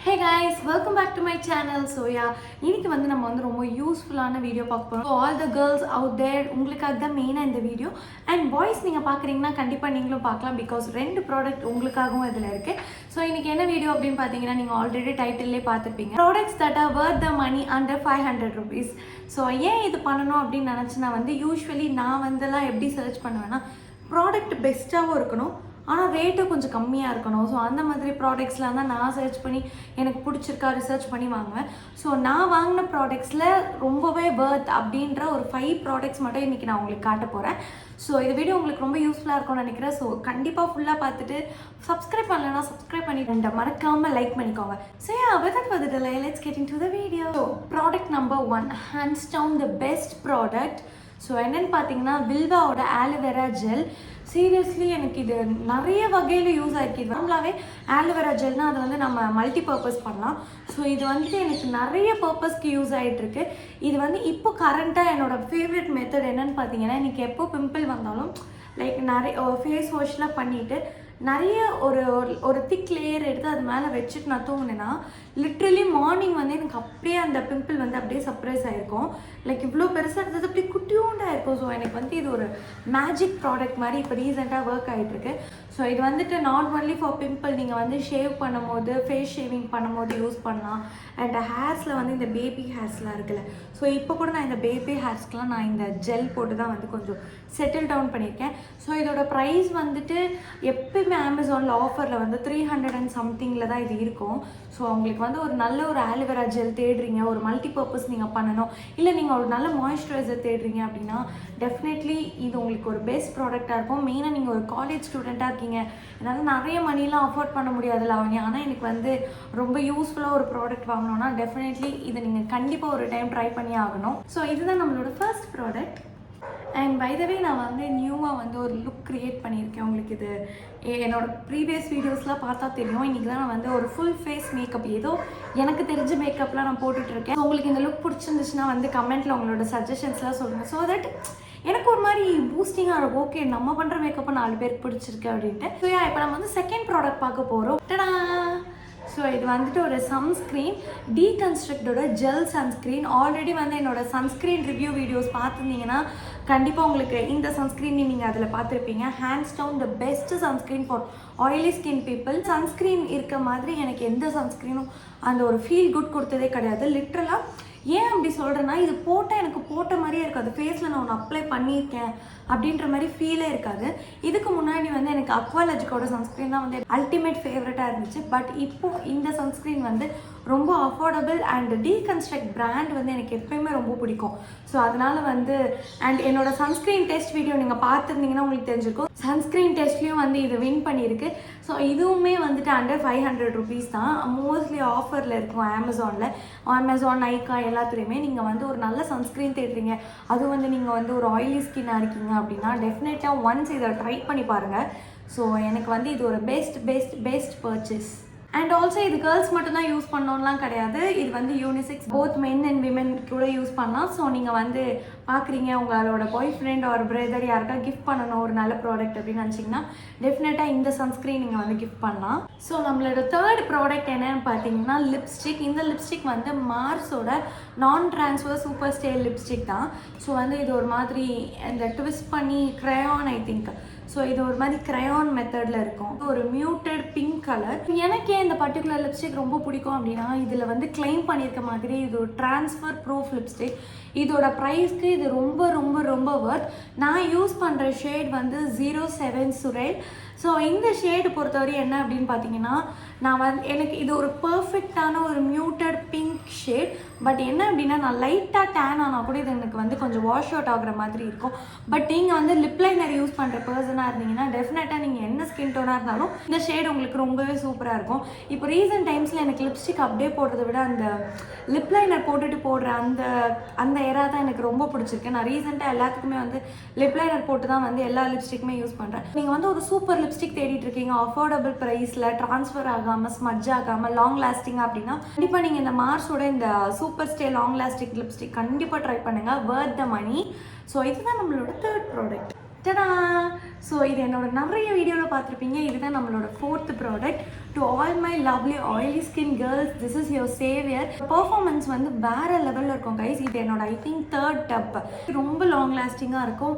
Hey guys, welcome back to my channel. So yeah, இன்னைக்கு வந்து நம்ம வந்து ரொம்ப யூஸ்ஃபுல்லான வீடியோ பார்க்க போறோம். So all the girls out there, உங்களுக்காக தான் மெயினா இந்த வீடியோ. And boys நீங்க பார்க்கறீங்கன்னா கண்டிப்பா நீங்களும் பார்க்கலாம் because ரெண்டு ப்ராடக்ட் உங்களுக்காகவும் இதுல இருக்கு. So இன்னைக்கு என்ன வீடியோ அப்படினு பாத்தீங்கன்னா நீங்க ஆல்ரெடி டைட்டில்லே பார்த்திருப்பீங்க. Products that are worth the money under 500 rupees. So ஏன் இது பண்ணனும் அப்படி நினைச்சனா வந்து யூசுவலி நான் வந்துலாம் எப்படி சர்ச் பண்ணுவேன்னா ப்ராடக்ட் பெஸ்ட்டாவும் இருக்கணும் ஆனால் ரேட்டு கொஞ்சம் கம்மியாக இருக்கணும். ஸோ அந்த மாதிரி ப்ராடக்ட்ஸ்லாம் தான் நான் சர்ச் பண்ணி எனக்கு பிடிச்சிருக்கா ரிசர்ச் பண்ணி வாங்குவேன். ஸோ நான் வாங்கின ப்ராடக்ட்ஸில் ரொம்பவே வர்த் அப்படின்ற ஒரு 5 ப்ராடக்ட்ஸ் மட்டும் இன்றைக்கி நான் உங்களுக்கு காட்ட போகிறேன். ஸோ இந்த வீடியோ உங்களுக்கு ரொம்ப யூஸ்ஃபுல்லாக இருக்கும்னு நினைக்கிறேன். ஸோ கண்டிப்பாக ஃபுல்லாக பார்த்துட்டு சப்ஸ்கிரைப் பண்ணலன்னா சப்ஸ்கிரைப் பண்ணிட்டு மறக்காமல் லைக் பண்ணிக்கோங்க. So without further delay, let's get into the video. So product number 1, hands down the best product. So என்னென்னு பார்த்தீங்கன்னா வில்வாவோட ஆலோவேரா ஜெல். சீரியஸ்லி எனக்கு இது நிறைய வகையில் யூஸ் ஆகிருக்கு. இது நார்மலாகவே ஆலோவேரா ஜெல்னால் அது வந்து நம்ம மல்டி பர்பஸ் பண்ணலாம். ஸோ இது வந்துட்டு எனக்கு நிறைய பர்பஸ்க்கு யூஸ் ஆகிட்டுருக்கு. இது வந்து இப்போ கரண்ட்டாக என்னோடய ஃபேவரட் மெத்தட் என்னென்னு பார்த்தீங்கன்னா எனக்கு எப்போ பிம்பிள் வந்தாலும் லைக் நிறைய ஃபேஸ் வாஷ்லாம் பண்ணிவிட்டு நிறைய ஒரு திக் லேயர் எடுத்து அது மேலே வச்சுட்டு நான் தூங்கினேன்னா லிட்ரலி மார்னிங் வந்து எனக்கு அப்படியே அந்த பிம்பிள் வந்து அப்படியே சர்ப்ரைஸ் ஆகிருக்கும். லைக் இவ்வளோ பெருசாக இருந்தது அப்படியே குட்டியூண்டாக இருக்கும். ஸோ எனக்கு வந்து இது ஒரு மேஜிக் ப்ராடக்ட் மாதிரி இப்போ ரீசெண்டாக ஒர்க் ஆகிட்டுருக்கு. ஸோ இது வந்துட்டு நாட் ஒன்லி ஃபார் பிம்பிள், நீங்கள் வந்து ஷேவ் பண்ணும்போது ஃபேஸ் ஷேவிங் பண்ணும்போது யூஸ் பண்ணலாம். அண்ட் ஹேர்ஸில் வந்து இந்த பேபி ஹேர்ஸ்லாம் இருக்குல்ல, ஸோ இப்போ கூட நான் இந்த பேபி ஹேர்ஸ்க்கெலாம் நான் இந்த ஜெல் போட்டு தான் வந்து கொஞ்சம் செட்டில் டவுன் பண்ணியிருக்கேன். ஸோ இதோட ப்ரைஸ் வந்துட்டு எப்பயுமே அமேசானில் ஆஃபரில் வந்து 300 and somethingல தான் இது இருக்கும். ஸோ உங்களுக்கு வந்து ஒரு நல்ல ஒரு ஆலோவேரா ஜெல் தேடுறீங்க, ஒரு மல்டி பர்பஸ் நீங்கள் பண்ணணும், இல்லை நீங்கள் ஒரு நல்ல மாய்ஸ்சரைசர் தேடுறீங்க அப்படின்னா டெஃபினெட்லி இது உங்களுக்கு ஒரு பெஸ்ட் ப்ராடக்டாக இருக்கும். மெயினாக நீங்கள் ஒரு காலேஜ் ஸ்டூடெண்ட்டாக இருக்கீங்க, என்னால் நிறைய மணிலாம் அஃபோர்ட் பண்ண முடியாதுல்ல அவங்க, ஆனால் எனக்கு வந்து ரொம்ப யூஸ்ஃபுல்லாக ஒரு ப்ராடக்ட் வாங்கணும்னா டெஃபினெட்லி இதை நீங்கள் கண்டிப்பாக ஒரு டைம் ட்ரை பண்ணி ஆகணும். ஸோ இதுதான் நம்மளோட first product. And by the way நான் வந்து நியூவாக வந்து ஒரு லுக் க்ரியேட் பண்ணியிருக்கேன். உங்களுக்கு இது என்னோடய ப்ரீவியஸ் வீடியோஸ்லாம் பார்த்தா தெரியும். இன்றைக்கி தான் நான் வந்து ஒரு ஃபுல் ஃபேஸ் மேக்கப், ஏதோ எனக்கு தெரிஞ்ச மேக்கப்லாம் நான் போட்டுட்ருக்கேன். உங்களுக்கு இந்த லுக் பிடிச்சிருந்துச்சுன்னா வந்து கமெண்ட்டில் உங்களோட சஜஷன்ஸ்லாம் சொல்லுங்கள். ஸோ தட் எனக்கு ஒரு மாதிரி பூஸ்டிங்காக இருக்கும். ஓகே, நம்ம பண்ணுற மேக்கப்பை 4 பேருக்கு பிடிச்சிருக்கு அப்படின்ட்டு. ஸோ இப்போ நம்ம வந்து செகண்ட் ப்ராடக்ட் பார்க்க போகிறோம். ஸோ இது வந்துட்டு ஒரு சன்ஸ்க்ரீன், டீகன்ஸ்ட்ரக்டோட ஜெல் சன்ஸ்க்ரீன். ஆல்ரெடி வந்து என்னோடய சன்ஸ்க்ரீன் ரிவ்யூ வீடியோஸ் பார்த்துருந்தீங்கன்னா கண்டிப்பாக உங்களுக்கு இந்த சன்ஸ்க்ரீன் நீங்கள் அதில் பார்த்துருப்பீங்க. Hands down the best sunscreen for oily skin people. Sunscreen இருக்க மாதிரி எனக்கு எந்த சன்ஸ்க்ரீனும் அந்த ஒரு ஃபீல் குட் கொடுத்ததே கிடையாது. லிட்ரலாக ஏன் அப்படி சொல்கிறேன்னா இது போட்டால் எனக்கு போட்ட மாதிரியே இருக்காது, ஃபேஸில் நான் ஒன்று அப்ளை பண்ணியிருக்கேன் அப்படின்ற மாதிரி ஃபீலே இருக்காது. இதுக்கு முன்னாடி வந்து எனக்கு அக்வாலஜிக்கோட சன்ஸ்க்ரீன் தான் வந்து அல்டிமேட் ஃபேவரட்டாக இருந்துச்சு. பட் இப்போது இந்த சன்ஸ்க்ரீன் வந்து ரொம்ப அஃபோர்டபுள் அண்ட் டீகன்ஸ்ட்ரக்ட் பிராண்ட் வந்து எனக்கு எப்பயுமே ரொம்ப பிடிக்கும். ஸோ அதனால் வந்து அண்ட் என்னோட சன்ஸ்க்ரீன் டெஸ்ட் வீடியோ நீங்கள் பார்த்துருந்தீங்கன்னா உங்களுக்கு தெரிஞ்சிருக்கும். சன்ஸ்க்ரீன் டெஸ்ட்லேயும் வந்து இது வின் பண்ணியிருக்கு. ஸோ இதுவுமே வந்துட்டு அண்டர் 500 rupees தான். மோஸ்ட்லி ஆஃபரில் இருக்கும் அமேசான், நைக்கா எல்லாத்துலேயுமே. நீங்கள் வந்து ஒரு நல்ல சன்ஸ்க்ரீன் தேடுறீங்க, அதுவும் வந்து நீங்கள் வந்து ஒரு ஆயிலி ஸ்கின்னாக இருக்கீங்க அப்படின்னா டெஃபினட்டாக ஒன்ஸ் இதை ட்ரை பண்ணி பாருங்கள். ஸோ எனக்கு வந்து இது ஒரு பெஸ்ட் பர்ச்சேஸ். அண்ட் ஆல்சோ இது கேர்ள்ஸ் மட்டும்தான் யூஸ் பண்ணோம்லாம் கிடையாது. இது வந்து unisex, both men and women கூட யூஸ் பண்ணலாம். ஸோ நீங்கள் வந்து பார்க்குறீங்க உங்களோட பாய் ஃப்ரெண்ட் ஒரு பிரதர் யாருக்கா கிஃப்ட் பண்ணணும் ஒரு நல்ல ப்ராடக்ட் அப்படின்னு நினச்சிங்கன்னா டெஃபினட்டாக இந்த சன்ஸ்க்ரீன் நீங்கள் வந்து கிஃப்ட் பண்ணலாம். ஸோ நம்மளோட தேர்ட் ப்ராடக்ட் என்னென்னு பார்த்தீங்கன்னா லிப்ஸ்டிக். இந்த லிப்ஸ்டிக் வந்து மார்ஸோட நான் ட்ரான்ஸ்ஃபர் சூப்பர் ஸ்டே லிப்ஸ்டிக் தான். ஸோ வந்து இது ஒரு மாதிரி இந்த ட்விஸ்ட் பண்ணி க்ரையான், ஐ திங்க். ஸோ இது ஒரு மாதிரி க்ரையான் மெத்தடில் இருக்கும். ஒரு மியூட்டட் பிங்க் கலர். எனக்கே இந்த பர்டிகுலர் லிப்ஸ்டிக் ரொம்ப பிடிக்கும் அப்படின்னா இதில் வந்து கிளைம் பண்ணியிருக்க மாதிரி இது ஒரு ட்ரான்ஸ்ஃபர் ப்ரூஃப் லிப்ஸ்டிக். இதோட ப்ரைஸ்க்கு இது ரொம்ப ரொம்ப ரொம்ப வர்த். நான் யூஸ் பண்ணுற ஷேட் வந்து 07 சுரேல். ஸோ இந்த ஷேடு பொறுத்தவரை என்ன அப்படின்னு பார்த்தீங்கன்னா நான் வந்து எனக்கு இது ஒரு பர்ஃபெக்டான ஒரு மியூட்டட் பிங்க் ஷேட். பட் என்ன அப்படின்னா நான் லைட்டாக டேன் ஆனால் கூட இது எனக்கு வந்து கொஞ்சம் வாஷ் அவுட் ஆகிற மாதிரி இருக்கும். பட் நீங்கள் வந்து லிப் லைனர் யூஸ் பண்ணுற பர்சனாக இருந்தீங்கன்னா டெஃபினட்டாக நீங்கள் என்ன ஸ்கின் டோனாக இருந்தாலும் இந்த ஷேட் உங்களுக்கு ரொம்பவே சூப்பராக இருக்கும். இப்போ ரீசெண்ட் டைம்ஸில் எனக்கு லிப்ஸ்டிக் அப்படியே போடுறதை விட அந்த லிப் லைனர் போட்டுட்டு போடுற அந்த ஏரா தான் எனக்கு ரொம்ப பிடிச்சிருக்கு. நான் ரீசெண்டாக எல்லாத்துக்குமே வந்து லிப் லைனர் போட்டு தான் வந்து எல்லா லிப்ஸ்டிக்குமே யூஸ் பண்ணுறேன். நீங்கள் வந்து ஒரு சூப்பர் லிப்ஸ்டிக் தேடிட்டு இருக்கீங்க, அஃபோர்டபுள் ப்ரைஸில், ட்ரான்ஸ்ஃபர் ஆகாமல், ஸ்மட்ஜ் ஆகாமல், லாங் லாஸ்டிங் அப்படின்னா கண்டிப்பாக நீங்கள் இந்த மார்ஸோட இந்த சூப்பர் ஸ்டே லாங் லாஸ்டிக் லிப்ஸ்டிக் கண்டிப்பாக ட்ரை பண்ணுங்கள். வர்த் த மணி. ஸோ இதுதான் நம்மளோட தேர்ட் ப்ராடக்ட். டடா! ஸோ இது என்னோட நிறைய வீடியோவில் பார்த்துருப்பீங்க. இதுதான் நம்மளோட fourth product. To all my lovely oily skin girls, this is your Xavier. Performance வந்து வேறு லெவலில் இருக்கும் கைஸ். இது என்னோட ஐ திங்க் 3rd டப். ரொம்ப லாங் லாஸ்டிங்காக இருக்கும்.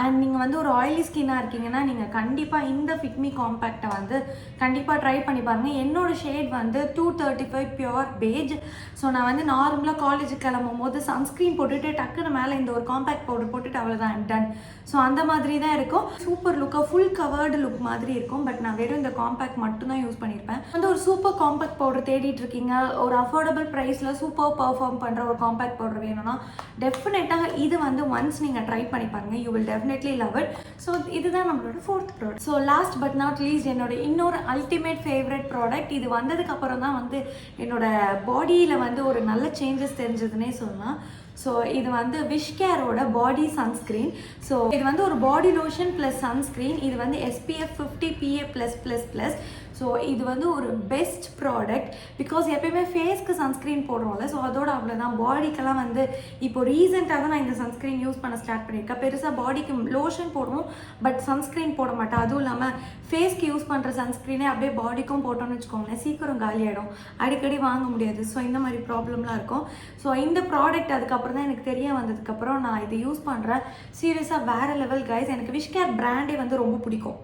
அண்ட் நீங்கள் வந்து ஒரு ஆயிலி ஸ்கின்னாக இருக்கீங்கன்னா நீங்கள் கண்டிப்பாக இந்த ஃபிட்மி காம்பேக்டை வந்து கண்டிப்பாக ட்ரை பண்ணி பாருங்கள். என்னோட ஷேட் வந்து 235 பியூர் பேஜ். ஸோ நான் வந்து நார்மலாக காலேஜுக்கு கிளம்பும் போது சன்ஸ்க்ரீன் போட்டுட்டு டக்குன்னு மேலே இந்த ஒரு காம்பேக்ட் பவுடர் போட்டுட்டு அவ்வளோதான் டன். ஸோ அந்த மாதிரி தான் இருக்கும். சூப்பர் லுக்காக ஃபுல் கவர்டு லுக் மாதிரி இருக்கும். பட் நான் வெறும் இந்த காம்பேக்ட் மட்டும்தான் யூஸ் பண்ணியிருப்பேன். வந்து ஒரு சூப்பர் காம்பேக்ட் பவுடர் தேடிட்டு இருக்கீங்க, ஒரு அஃபோர்டபுள் ப்ரைஸில் சூப்பர் பர்ஃபார்ம் பண்ணுற ஒரு காம்பேக்ட் பவுடர் வேணும்னா டெஃபினட்டாக இது வந்து ஒன்ஸ் நீங்கள் ட்ரை பண்ணி பாருங்கள். You will definitely love it. So இதுதான் நம்மளோட 4th product. So last but not least என்னோட இன்னொரு அல்டிமேட் ஃபேவரட் ப்ராடக்ட். இது வந்ததுக்கப்புறம் தான் வந்து என்னோட பாடியில் வந்து ஒரு நல்ல சேஞ்சஸ் தெரிஞ்சதுன்னே சொல்லலாம். ஸோ இது வந்து விஷ்-கேரோட பாடி சன்ஸ்க்ரீன். ஸோ இது வந்து ஒரு பாடி லோஷன் ப்ளஸ் சன்ஸ்க்ரீன். இது வந்து SPF 50 PA+++. ஸோ இது வந்து ஒரு பெஸ்ட் ப்ராடக்ட். பிகாஸ் எப்பயுமே ஃபேஸ்க்கு சன்ஸ்க்ரீன் போடுறோம்ல, ஸோ அதோட அவ்வளோதான். பாடிக்கெல்லாம் வந்து இப்போ ரீசெண்டாக தான் நான் இந்த சன்ஸ்க்ரீன் யூஸ் பண்ண ஸ்டார்ட் பண்ணியிருக்கேன். பெருசாக பாடிக்கு லோஷன் போடுவோம், பட் சன்ஸ்க்ரீன் போட மாட்டேன். அதுவும் இல்லாமல் ஃபேஸ்க்கு யூஸ் பண்ணுற சன்ஸ்க்ரீனே அப்படியே பாடிக்கும் போட்டோன்னு வச்சுக்கோங்களேன், சீக்கிரம் காலியாகிடும், அடிக்கடி வாங்க முடியாது. ஸோ இந்த மாதிரி ப்ராப்ளம்லாம் இருக்கும். ஸோ இந்த ப்ராடக்ட் அதுக்கப்புறம் தான் எனக்கு தெரிய வந்ததுக்கப்புறம் நான் இதை யூஸ் பண்ணுறேன். சீரியஸாக வேறு லெவல் கைஸ். எனக்கு விஷ்-கேர் பிராண்டே வந்து ரொம்ப பிடிக்கும்.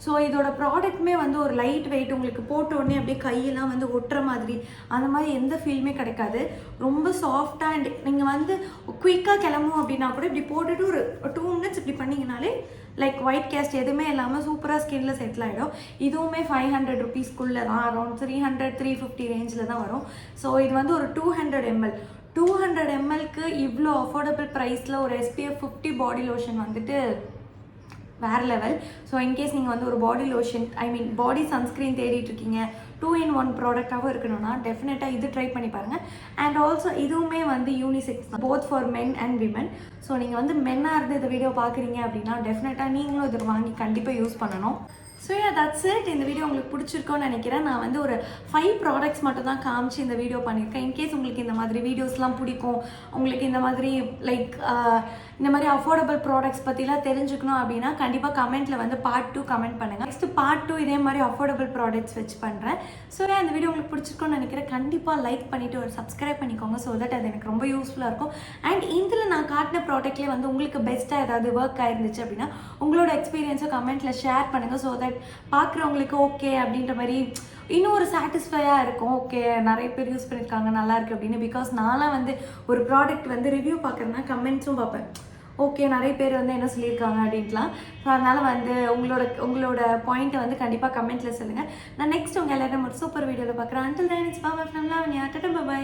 ஸோ இதோட ப்ராடக்ட்டுமே வந்து ஒரு லைட் வெயிட், உங்களுக்கு போட்ட உடனே அப்படியே கையெல்லாம் வந்து ஒட்டுற மாதிரி அந்த மாதிரி எந்த ஃபீலுமே கிடைக்காது. ரொம்ப சாஃப்டாக. அண்ட் நீங்கள் வந்து குயிக்காக கிளம்பும் அப்படின்னா கூட இப்படி போட்டுட்டு ஒரு 2 மினிட்ஸ் இப்படி பண்ணிங்கனாலே லைக் ஒயிட் கேஸ்ட் எதுவுமே இல்லாமல் சூப்பராக ஸ்கின்னில் செட்டில் ஆகிடும். இதுவுமே 500 ருபீஸ்க்குள்ளே தான், அரௌண்ட் 300-350 ரேஞ்சில் தான் வரும். ஸோ இது வந்து ஒரு 200 ml. 200 mlக்கு இவ்வளோ அஃபோர்டபுள் ப்ரைஸில் ஒரு SPF 50 பாடி லோஷன் வந்துட்டு வேறு லெவல். ஸோ இன்கேஸ் நீங்கள் வந்து ஒரு பாடி லோஷன் பாடி சன்ஸ்க்ரீன் தேடிட்டு இருக்கீங்க, 2-in-1 ப்ராடக்டாகவும் இருக்கணும்னா டெஃபினட்டாக இது ட்ரை பண்ணி பாருங்கள். அண்ட் ஆல்சோ இதுவுமே வந்து யூனிசெக்ஸ் தான், both for men and women. So நீங்கள் வந்து மென்னாக இருந்து இந்த வீடியோ பார்க்குறீங்க அப்படின்னா டெஃபினட்டாக நீங்களும் இதை வாங்கி கண்டிப்பாக யூஸ் பண்ணணும். So that's it. இந்த வீடியோ உங்களுக்கு பிடிச்சிருக்கோன்னு நினைக்கிறேன். நான் வந்து ஒரு 5 ப்ராடக்ட்ஸ் மட்டும் தான் காமிச்சு இந்த வீடியோ பண்ணியிருக்கேன். இன்கேஸ் உங்களுக்கு இந்த மாதிரி வீடியோஸ்லாம் பிடிக்கும், உங்களுக்கு இந்த மாதிரி லைக் இந்த மாதிரி அஃபோர்டபுள் ப்ராடக்ட்ஸ் பற்றிலாம் தெரிஞ்சுக்கணும் அப்படின்னா கண்டிப்பாக கமெண்ட்டில் வந்து பார்ட் 2 கமெண்ட் பண்ணுங்கள். நெக்ஸ்ட்டு பார்ட் 2 இதே மாதிரி அஃபோர்டபுள் ப்ராடக்ட்ஸ் வச்சு பண்ணுறேன். ஸோ இந்த வீடியோ உங்களுக்கு பிடிச்சிருக்கோன்னு நினைக்கிறேன். கண்டிப்பாக லைக் பண்ணிவிட்டு ஒரு சப்ஸ்கிரைப் பண்ணிக்கோங்க. ஸோ தட் அது எனக்கு ரொம்ப யூஸ்ஃபுல்லாக இருக்கும். அண்ட் இதில் நான் காட்டின ப்ராடக்ட்லேயே வந்து உங்களுக்கு பெஸ்ட்டாக ஏதாவது ஒர்க் ஆயிருந்துச்சு அப்படின்னா உங்களோட எக்ஸ்பீரியன்ஸை கமெண்ட்டில் ஷேர் பண்ணுங்கள். ஸோ தட் பார்க்குறவங்களுக்கு ஓகே அப்படின்ற மாதிரி இன்னும் ஒரு சாட்டிஸ்ஃபையாக இருக்கும். ஓகே, நிறைய பேர் யூஸ் பண்ணியிருக்காங்க, நல்லா இருக்குது அப்படின்னு. பிகாஸ் நான்லாம் வந்து ஒரு ப்ராடக்ட் வந்து ரிவ்யூ பார்க்குறேன்னா கமெண்ட்ஸும் பார்ப்பேன். ஓகே, நிறைய பேர் வந்து என்ன சொல்லியிருக்காங்க அப்படின்ட்டுலாம். ஸோ அதனால் வந்து உங்களோட பாயிண்ட்டை வந்து கண்டிப்பாக கமெண்ட்டில் சொல்லுங்கள். நான் நெக்ஸ்ட் உங்கள் எல்லாரும் ஒரு சூப்பர் வீடியோவில் பார்க்குறேன். Until then it's bye from Lavanya. Tata by.